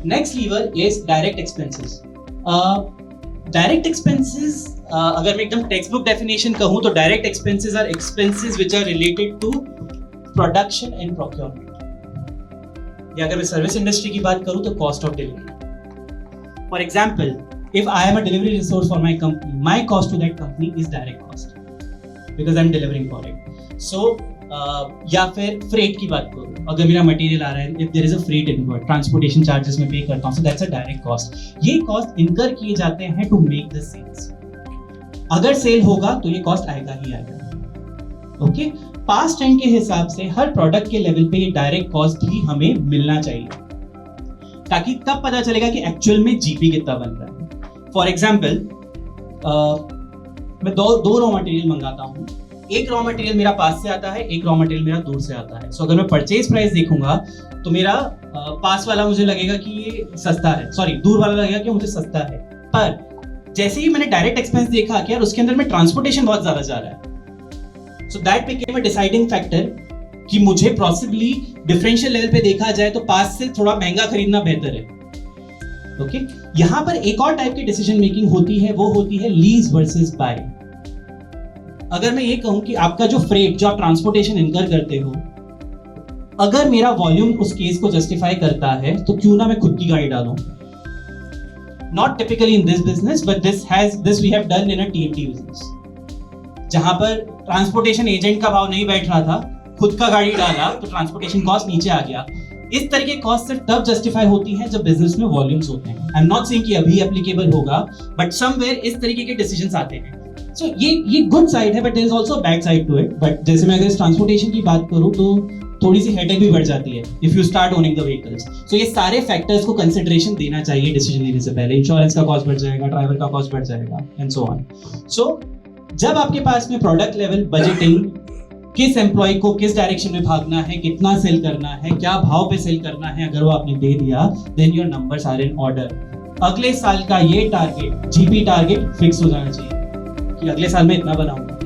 Next lever is direct expenses. Direct expenses अगर मैं एकदम टेक्स्ट बुक डेफिनेशन कहूँ तो direct expenses are expenses which are related to production and procurement. या अगर मैं सर्विस इंडस्ट्री की बात करूँ तो cost of delivery. For example, if I am a delivery resource for my company, my cost to that company is direct cost because I am delivering for it. So या फिर freight की बात करूँ, अगर मेरा मटेरियल आ रहा है, if there is a freight involved, transportation charges मैं पे करता हूँ, so that's a direct cost. ये कॉस्ट इनकर किए जाते हैं to make the sales. अगर सेल होगा तो ये कॉस्ट आएगा ही आएगा. ओके, पास ट्रेंड के हिसाब से हर प्रोडक्ट के लेवल पे ये डायरेक्ट कॉस्ट भी हमें मिलना चाहिए, ताकि तब पता चलेगा कि एक्चुअल में जीपी कितना बन रहा है. फॉर एग्जाम्पल, मैं दो रॉ मटेरियल मंगाता हूँ. एक रॉ मटेरियल मेरा पास से आता है, एक रॉ मटेरियल मेरा दूर से आता है. सो अगर मैं परचेज प्राइस देखूंगा तो मेरा पास वाला मुझे लगेगा कि ये सस्ता है, सॉरी दूर वाला लगेगा कि मुझे सस्ता है. पर जैसे ही मैंने डायरेक्ट एक्सपेंस देखा कि यार उसके अंदर में ट्रांसपोर्टेशन बहुत ज्यादा जा रहा है, so that became a deciding factor कि मुझे पॉसिबली डिफरेंशियल लेवल पे देखा जाए तो पास से थोड़ा महंगा खरीदना बेहतर है. ओके, यहां पर एक और टाइप की डिसीजन मेकिंग होती है, वो होती है लीज वर्सेस बाय. अगर मैं ये कहूं कि आपका जो फ्रेट, जो आप ट्रांसपोर्टेशन इनकर करते हो, अगर मेरा वॉल्यूम उस केस को जस्टिफाई करता है तो क्यों ना मैं खुद की गाड़ी डालूं. Not typically in this business, but this we have done in a TMT business, जहां पर ट्रांसपोर्टेशन एजेंट का भाव नहीं बैठ रहा था, खुद का गाड़ी डाला तो ट्रांसपोर्टेशन कॉस्ट नीचे आ गया. इस तरह के कॉस्ट सिर्फ तब जस्टिफाई होती है जब बिजनेस में वॉल्यूम्स होते हैं. आई एम नॉट सेइंग कि अभी एप्लीकेबल होगा, बट समवेयर इस तरीके के डिसीजंस आते हैं. सो ये गुड साइड है, but there is also a bad side to it. But जैसे मैं अगर ट्रांसपोर्टेशन की बात करूं तो थोड़ी सी हेडेक भी बढ़ जाती है if you start owning the vehicles. So ये सारे फैक्टर्स को कंसिडरेशन देना चाहिए डिसीजन लेने से पहले. इंश्योरेंस का कॉस्ट बढ़ जाएगा, ड्राइवर का कॉस्ट बढ़ जाएगा एंड सो ऑन. सो जब आपके पास में प्रोडक्ट लेवल बजटिंग, किस एम्प्लॉय को किस डायरेक्शन में भागना है, कितना सेल करना है, क्या भाव पे सेल करना है, अगर वो आपने दे दिया, then your numbers are in order. अगले साल का ये टारगेट, जीपी टारगेट फिक्स हो जाना चाहिए कि अगले साल में इतना बनाऊंगा.